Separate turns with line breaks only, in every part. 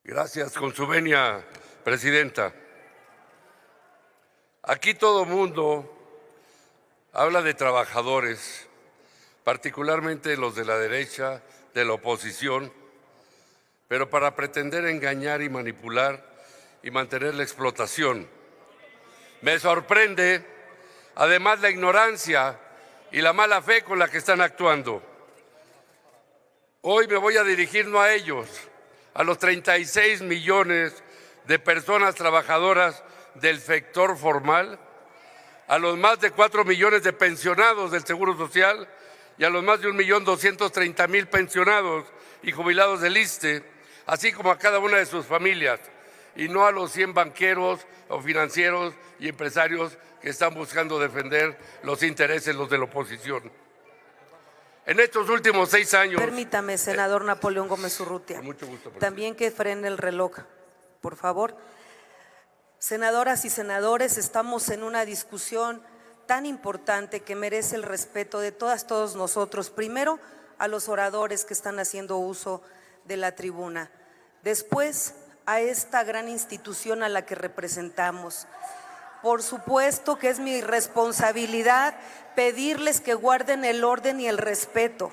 Gracias, con su venia, presidenta. Aquí todo mundo habla de trabajadores, particularmente los de la derecha, de la oposición, pero para pretender engañar y manipular y mantener la explotación. Me sorprende, además, la ignorancia y la mala fe con la que están actuando. Hoy me voy a dirigir no a ellos, a los 36 millones de personas trabajadoras del sector formal, a los más de 4 millones de pensionados del Seguro Social y a los más de 1.230.000 pensionados y jubilados del ISSSTE, así como a cada una de sus familias, y no a los 100 banqueros o financieros y empresarios que están buscando defender los intereses de la oposición. En estos últimos 6 años…
Permítame, senador Napoleón Gómez Urrutia.
Con mucho gusto,
también que frene el reloj, por favor. Senadoras y senadores, estamos en una discusión tan importante que merece el respeto de todos nosotros. Primero, a los oradores que están haciendo uso de la tribuna. Después, a esta gran institución a la que representamos. Por supuesto que es mi responsabilidad pedirles que guarden el orden y el respeto.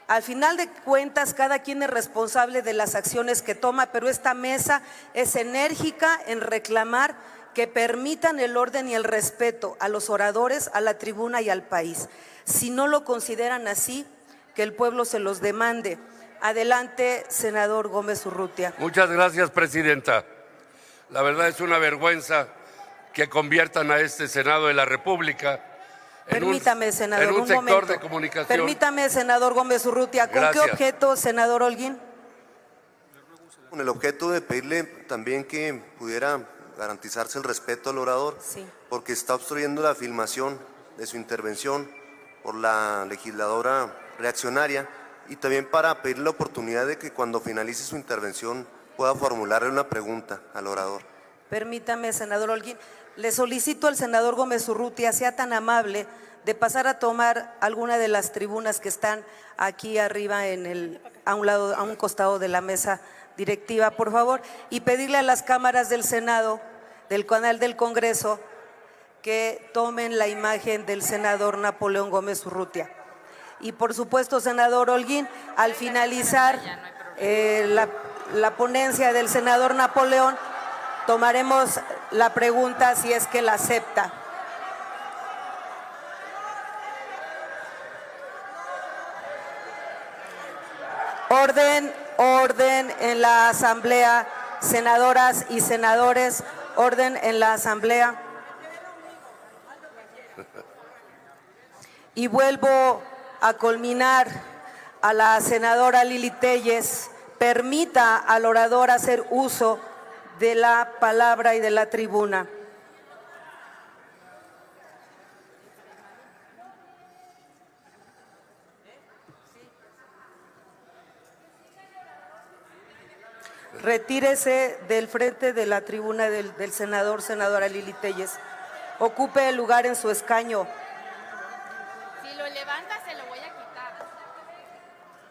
Al final de cuentas, cada quien es responsable de las acciones que toma, pero esta mesa es enérgica en reclamar que permitan el orden y el respeto a los oradores, a la tribuna y al país. Si no lo consideran así, que el pueblo se los demande. Adelante, senador Gómez Urrutia.
Muchas gracias, presidenta. La verdad es una vergüenza que conviertan a este Senado de la República
Permítame, senador,
en un sector
momento.
de comunicación.
Permítame, senador Gómez Urrutia. ¿Con
Gracias.
qué objeto, senador Holguín?
Con el objeto de pedirle también que pudiera garantizarse el respeto al orador,
Sí.
porque está obstruyendo la filmación de su intervención por la legisladora reaccionaria, y también para pedirle la oportunidad de que cuando finalice su intervención pueda formularle una pregunta al orador.
Permítame, senador Holguín. Le solicito al senador Gómez Urrutia sea tan amable de pasar a tomar alguna de las tribunas que están aquí arriba a un costado de la mesa directiva, por favor, y pedirle a las cámaras del Senado, del canal del Congreso, que tomen la imagen del senador Napoleón Gómez Urrutia. Y por supuesto, senador Holguín, al finalizar la ponencia del senador Napoleón, tomaremos la pregunta si es que la acepta. Orden en la asamblea, senadoras y senadores, orden en la asamblea. Y vuelvo a culminar a la senadora Lili Téllez. Permita al orador hacer uso de la palabra y de la tribuna. Retírese del frente de la tribuna del senadora Lili Téllez. Ocupe el lugar en su escaño.
Si lo levanta, se lo voy a quitar.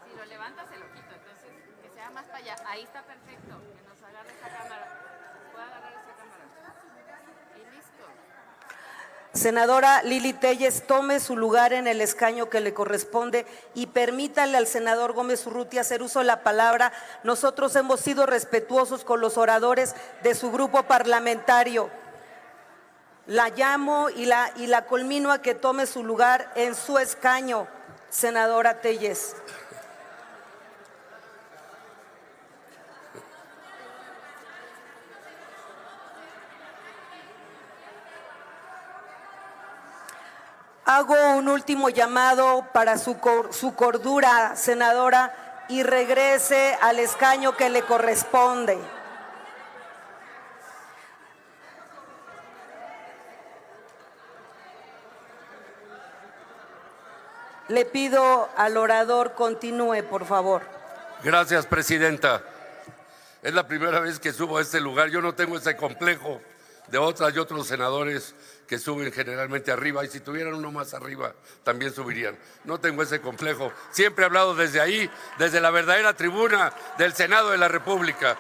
Si lo levanta, se lo quito. Entonces, que sea más para allá. Ahí está perfecto. Que nos agarre esa cámara. Puede agarrar esa cámara. Y listo.
Senadora Lili Téllez, tome su lugar en el escaño que le corresponde y permítale al senador Gómez Urrutia hacer uso de la palabra. Nosotros hemos sido respetuosos con los oradores de su grupo parlamentario. La llamo y la culmino a que tome su lugar en su escaño, senadora Téllez. Hago un último llamado para su cordura, senadora, y regrese al escaño que le corresponde. Le pido al orador continúe, por favor.
Gracias, presidenta. Es la primera vez que subo a este lugar. Yo no tengo ese complejo de otras y otros senadores que suben generalmente arriba, y si tuvieran uno más arriba también subirían. No tengo ese complejo. Siempre he hablado desde ahí, desde la verdadera tribuna del Senado de la República.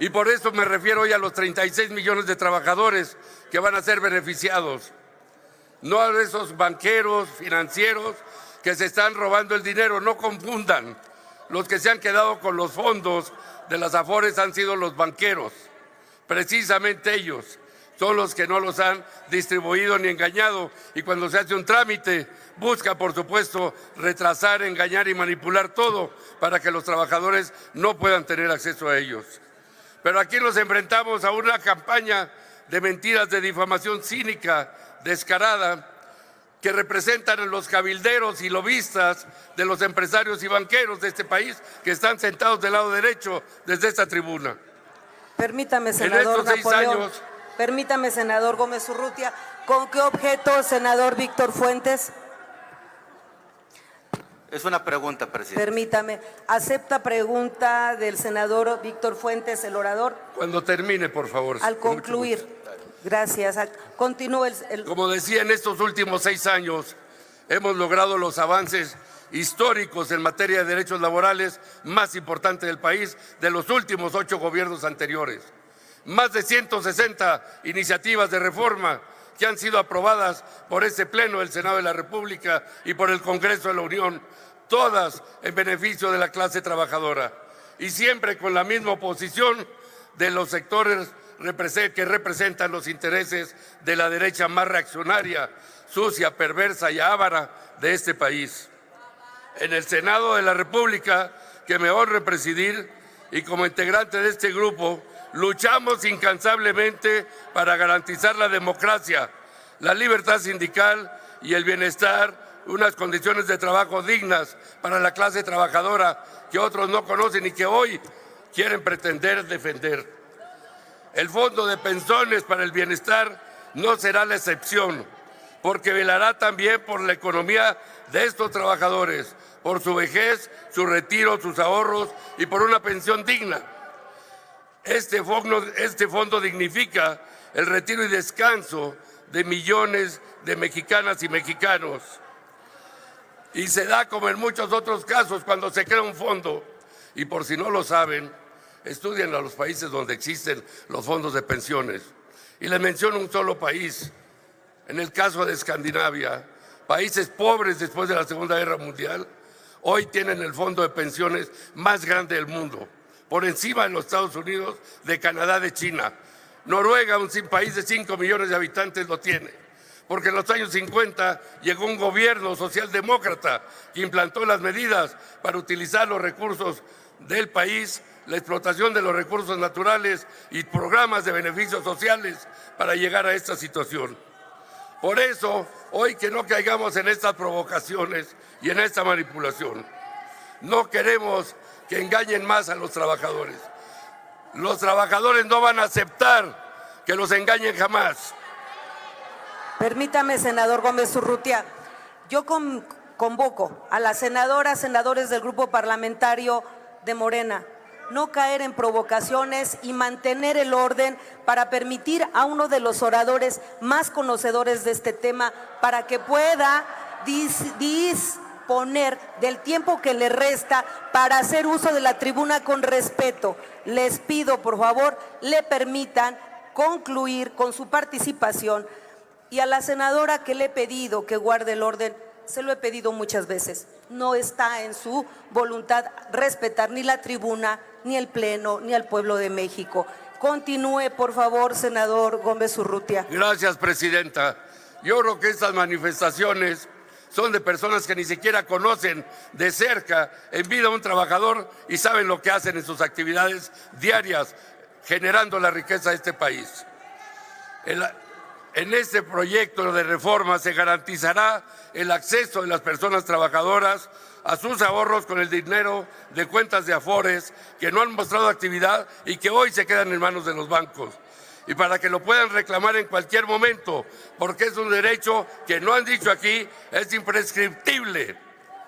Y por eso me refiero hoy a los 36 millones de trabajadores que van a ser beneficiados. No a esos banqueros, financieros que se están robando el dinero. No confundan. Los que se han quedado con los fondos de las Afores han sido los banqueros. Precisamente ellos son los que no los han distribuido ni engañado. Y cuando se hace un trámite, busca, por supuesto, retrasar, engañar y manipular todo para que los trabajadores no puedan tener acceso a ellos. Pero aquí nos enfrentamos a una campaña de mentiras, de difamación cínica, descarada, que representan a los cabilderos y lobistas de los empresarios y banqueros de este país que están sentados del lado derecho desde esta tribuna.
Permítame, senador
estos 6
Napoleón.
años-
Permítame, senador Gómez Urrutia. ¿Con qué objeto, senador Víctor Fuentes?
Es una pregunta, presidente.
Permítame. ¿Acepta pregunta del senador Víctor Fuentes, el orador?
Cuando termine, por favor.
Al
Con mucho
concluir.
gusto.
Gracias. Continúe el...
Como decía, en estos últimos 6 años hemos logrado los avances históricos en materia de derechos laborales más importantes del país de los últimos 8 gobiernos anteriores. Más de 160 iniciativas de reforma que han sido aprobadas por este Pleno del Senado de la República y por el Congreso de la Unión, todas en beneficio de la clase trabajadora. Y siempre con la misma oposición de los sectores que representan los intereses de la derecha más reaccionaria, sucia, perversa y avara de este país. En el Senado de la República, que me honra presidir, y como integrante de este grupo, luchamos incansablemente para garantizar la democracia, la libertad sindical y el bienestar, unas condiciones de trabajo dignas para la clase trabajadora que otros no conocen y que hoy quieren pretender defender. El Fondo de Pensiones para el Bienestar no será la excepción, porque velará también por la economía de estos trabajadores, por su vejez, su retiro, sus ahorros y por una pensión digna. Este fondo dignifica el retiro y descanso de millones de mexicanas y mexicanos. Y se da como en muchos otros casos cuando se crea un fondo. Y por si no lo saben, estudien a los países donde existen los fondos de pensiones. Y les menciono un solo país. En el caso de Escandinavia, países pobres después de la Segunda Guerra Mundial, hoy tienen el fondo de pensiones más grande del mundo, por encima de los Estados Unidos, de Canadá, de China. Noruega, un país de 5 millones de habitantes, lo tiene, porque en los años 50 llegó un gobierno socialdemócrata que implantó las medidas para utilizar los recursos del país, la explotación de los recursos naturales y programas de beneficios sociales para llegar a esta situación. Por eso, hoy que no caigamos en estas provocaciones y en esta manipulación, no queremos que engañen más a los trabajadores. Los trabajadores no van a aceptar que los engañen jamás.
Permítame, senador Gómez Urrutia. Yo convoco a las senadoras, senadores del Grupo Parlamentario de Morena, no caer en provocaciones y mantener el orden para permitir a uno de los oradores más conocedores de este tema para que pueda disponer del tiempo que le resta para hacer uso de la tribuna con respeto. Les pido, por favor, le permitan concluir con su participación. Y a la senadora que le he pedido que guarde el orden, se lo he pedido muchas veces. No está en su voluntad respetar ni la tribuna, ni el Pleno, ni al pueblo de México. Continúe, por favor, senador Gómez Urrutia.
Gracias, presidenta. Yo creo que estas manifestaciones son de personas que ni siquiera conocen de cerca en vida a un trabajador y saben lo que hacen en sus actividades diarias, generando la riqueza de este país. En este proyecto de reforma se garantizará el acceso de las personas trabajadoras a sus ahorros con el dinero de cuentas de Afores que no han mostrado actividad y que hoy se quedan en manos de los bancos. Y para que lo puedan reclamar en cualquier momento, porque es un derecho que no han dicho aquí, es imprescriptible.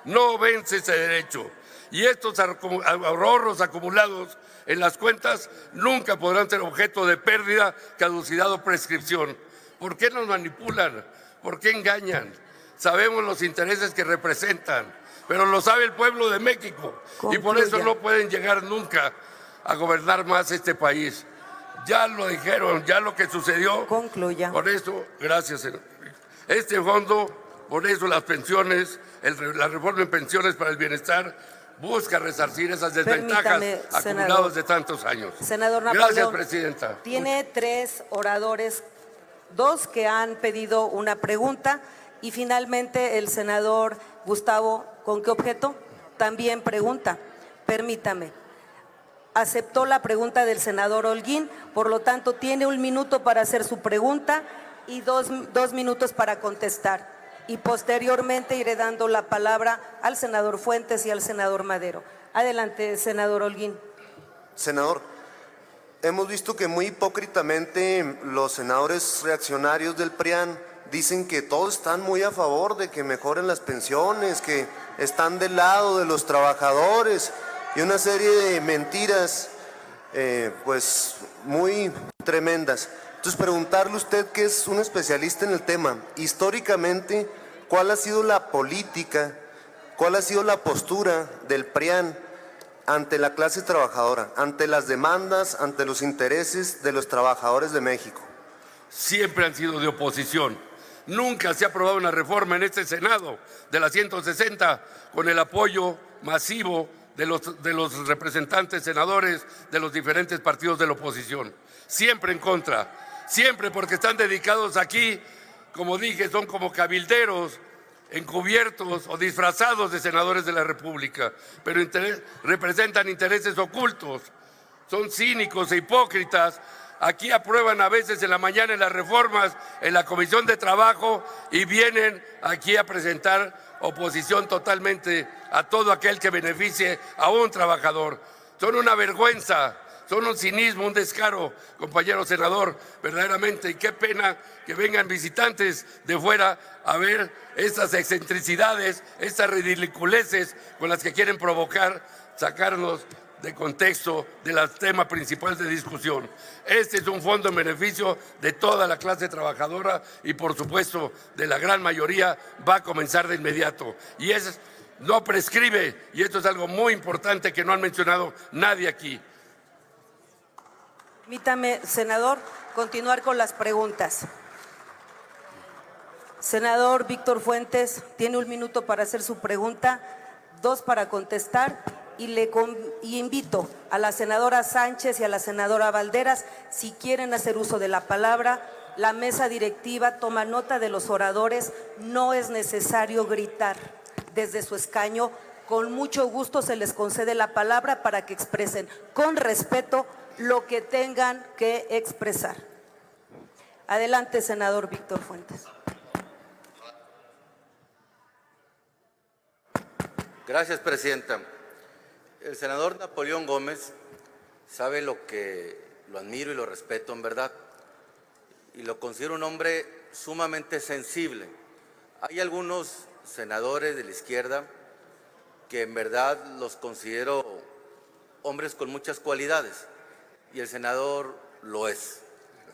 No vence ese derecho. Y estos ahorros acumulados en las cuentas nunca podrán ser objeto de pérdida, caducidad o prescripción. ¿Por qué nos manipulan? ¿Por qué engañan? Sabemos los intereses que representan, pero lo sabe el pueblo de México. Y por eso no pueden llegar nunca a gobernar más este país. Ya lo dijeron, ya lo que sucedió.
Concluya.
Por eso, gracias, senador. Este fondo, por eso las pensiones, la reforma en pensiones para el bienestar, busca resarcir esas desventajas
Permítame,
acumuladas
senador.
de tantos años.
Senador Napoleón.
Gracias, presidenta.
Tiene 3 oradores, 2 que han pedido una pregunta y finalmente el senador Gustavo, ¿con qué objeto? También pregunta. Permítame. Aceptó la pregunta del senador Holguín, por lo tanto tiene 1 minuto para hacer su pregunta y 2 minutos para contestar. Y posteriormente iré dando la palabra al senador Fuentes y al senador Madero. Adelante, senador Holguín.
Senador, hemos visto que muy hipócritamente los senadores reaccionarios del PRIAN dicen que todos están muy a favor de que mejoren las pensiones, que están del lado de los trabajadores y una serie de mentiras pues muy tremendas. Entonces, preguntarle a usted, que es un especialista en el tema, históricamente, ¿cuál ha sido la política, cuál ha sido la postura del PRIAN ante la clase trabajadora, ante las demandas, ante los intereses de los trabajadores de México?
Siempre han sido de oposición. Nunca se ha aprobado una reforma en este Senado de la 160 con el apoyo masivo de los representantes senadores de los diferentes partidos de la oposición. Siempre en contra. Siempre, porque están dedicados aquí, como dije, son como cabilderos encubiertos o disfrazados de senadores de la República, pero representan intereses ocultos, son cínicos e hipócritas. Aquí aprueban a veces en la mañana las reformas en la Comisión de Trabajo y vienen aquí a presentar oposición totalmente a todo aquel que beneficie a un trabajador. Son una vergüenza. Son un cinismo, un descaro, compañero senador, verdaderamente. Y qué pena que vengan visitantes de fuera a ver estas excentricidades, estas ridiculeces con las que quieren provocar, sacarnos de contexto de los temas principales de discusión. Este es un fondo en beneficio de toda la clase trabajadora y, por supuesto, de la gran mayoría. Va a comenzar de inmediato. Y no prescribe, y esto es algo muy importante que no han mencionado nadie aquí.
Permítame, senador, continuar con las preguntas. Senador Víctor Fuentes, tiene 1 minuto para hacer su pregunta, 2 para contestar y invito a la senadora Sánchez y a la senadora Valderas, si quieren hacer uso de la palabra. La mesa directiva toma nota de los oradores, no es necesario gritar desde su escaño. Con mucho gusto se les concede la palabra para que expresen con respeto lo que tengan que expresar. Adelante, senador Víctor Fuentes.
Gracias, presidenta. El senador Napoleón Gómez sabe lo admiro y lo respeto en verdad, y lo considero un hombre sumamente sensible. Hay algunos senadores de la izquierda que en verdad los considero hombres con muchas cualidades, y el senador lo es,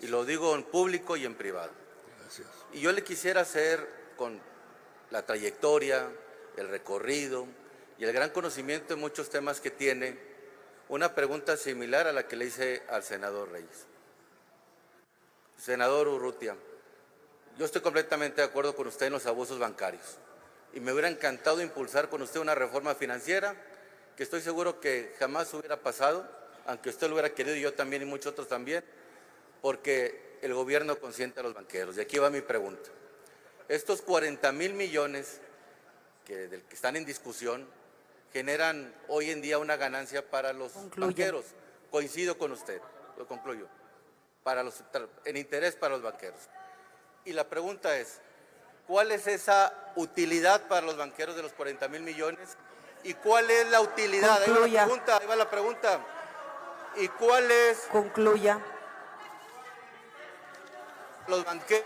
y lo digo en público y en privado.
Gracias.
Y yo le quisiera hacer, con la trayectoria, el recorrido y el gran conocimiento en muchos temas que tiene, una pregunta similar a la que le hice al senador Reyes. Senador Urrutia, yo estoy completamente de acuerdo con usted en los abusos bancarios, y me hubiera encantado impulsar con usted una reforma financiera que estoy seguro que jamás hubiera pasado, aunque usted lo hubiera querido y yo también y muchos otros también, porque el gobierno consiente a los banqueros. Y aquí va mi pregunta. Estos 40,000 millones que están en discusión generan hoy en día una ganancia para los banqueros. Coincido con usted, lo concluyo, en interés para los banqueros. Y la pregunta es, ¿cuál es esa utilidad para los banqueros de los 40,000 millones? ¿Y cuál es la utilidad?
Concluya.
Ahí va la pregunta. ¿Y cuál es?
Concluya.
Los banqueros.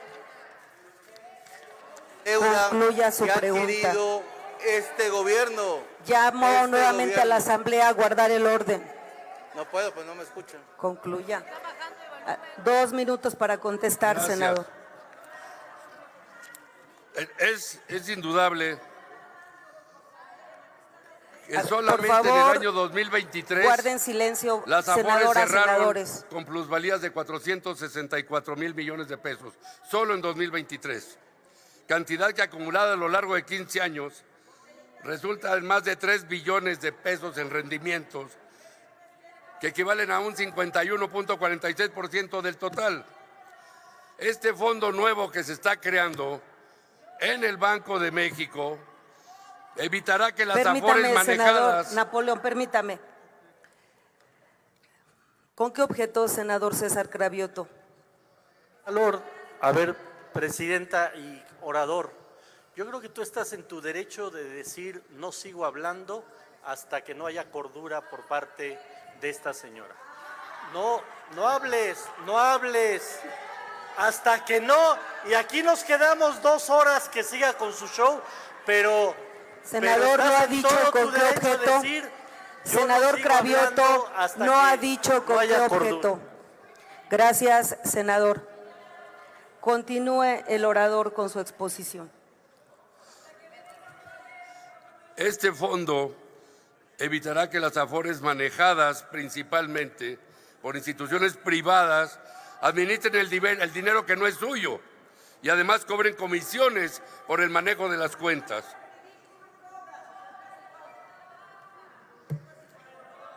Deuda
Concluya su
que ha
pregunta.
adquirido este gobierno.
Llamo nuevamente a la Asamblea a guardar el orden.
No puedo, pues no me escuchan.
Concluya. 2 minutos para contestar,
Gracias.
senador.
Es indudable que
Por
solamente en
favor,
el año 2023
guarden silencio,
las Afores
senadoras,
cerraron
senadores.
con plusvalías de 464,000 millones de pesos, solo en 2023. Cantidad que acumulada a lo largo de 15 años resulta en más de 3 billones de pesos en rendimientos, que equivalen a un 51.46% del total. Este fondo nuevo que se está creando en el Banco de México evitará que las Afores
Permítame, senador
manejadas...
Napoleón, permítame. ¿Con qué objeto, senador César Cravioto?
Valor, a ver, presidenta y orador, yo creo que tú estás en tu derecho de decir no sigo hablando hasta que no haya cordura por parte de esta señora. No hables, hasta que no, y aquí nos quedamos 2 horas que siga con su show, pero...
Senador,
pero
no ha
estás en
dicho
todo
con
tu
qué
derecho de
objeto.
decir, yo
Senador
sigo
Cravioto,
hablando hasta
no
que
ha dicho
no
con qué
haya cordura.
objeto. Gracias, senador. Continúe el orador con su exposición.
Este fondo evitará que las Afores manejadas principalmente por instituciones privadas administren el dinero que no es suyo y además cobren comisiones por el manejo de las cuentas.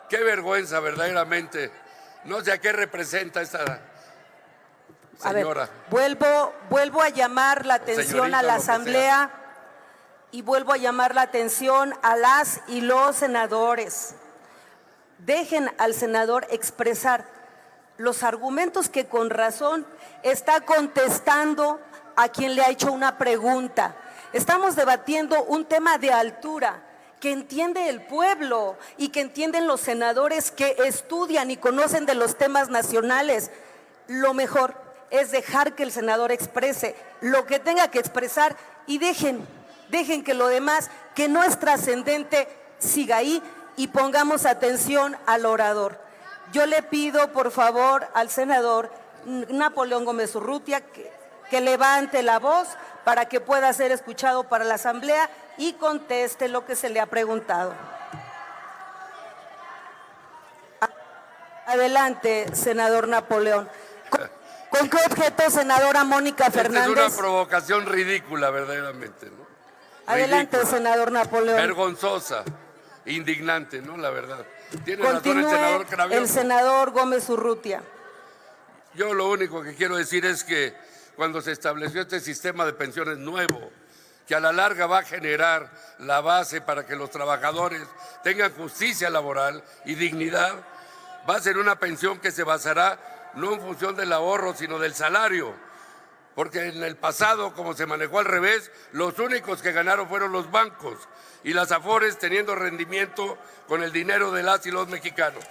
Qué vergüenza, verdaderamente. No sé a qué representa esta señora.
A ver, vuelvo a llamar la atención
Señorita,
a la
lo que
Asamblea y vuelvo a llamar la atención a las y los senadores. Dejen al senador expresar los argumentos que con razón está contestando a quien le ha hecho una pregunta. Estamos debatiendo un tema de altura que entiende el pueblo y que entienden los senadores que estudian y conocen de los temas nacionales. Lo mejor es dejar que el senador exprese lo que tenga que expresar y dejen que lo demás, que no es trascendente, siga ahí y pongamos atención al orador. Yo le pido, por favor, al senador Napoleón Gómez Urrutia que levante la voz para que pueda ser escuchado para la Asamblea y conteste lo que se le ha preguntado. Adelante, senador Napoleón. ¿Con qué objeto, senadora Mónica Fernández?
Esta es una provocación ridícula, verdaderamente, ¿no?
Adelante,
Ridícula,
senador Napoleón.
vergonzosa, indignante, ¿no? La verdad. Tiene razón el
Continúe
senador Cravioto.
el senador Gómez Urrutia.
Yo lo único que quiero decir es que cuando se estableció este sistema de pensiones nuevo, que a la larga va a generar la base para que los trabajadores tengan justicia laboral y dignidad, va a ser una pensión que se basará no en función del ahorro, sino del salario. Porque en el pasado, como se manejó al revés, los únicos que ganaron fueron los bancos y las Afores teniendo rendimiento con el dinero de las y los mexicanos.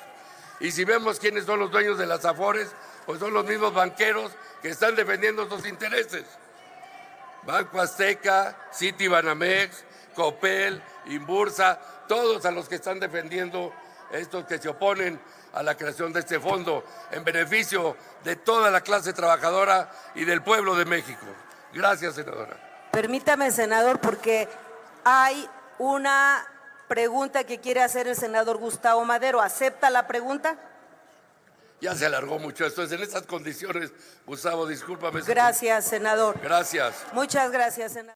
Y si vemos quiénes son los dueños de las Afores, pues son los mismos banqueros que están defendiendo sus intereses. Banco Azteca, Citibanamex, Copel, Inbursa, todos a los que están defendiendo estos que se oponen a la creación de este fondo en beneficio de toda la clase trabajadora y del pueblo de México. Gracias, senadora.
Permítame, senador, porque hay una pregunta que quiere hacer el senador Gustavo Madero. ¿Acepta la pregunta?
Ya se alargó mucho esto. En estas condiciones, Gustavo, discúlpame.
Gracias, senador.
Gracias.
Muchas gracias, senador.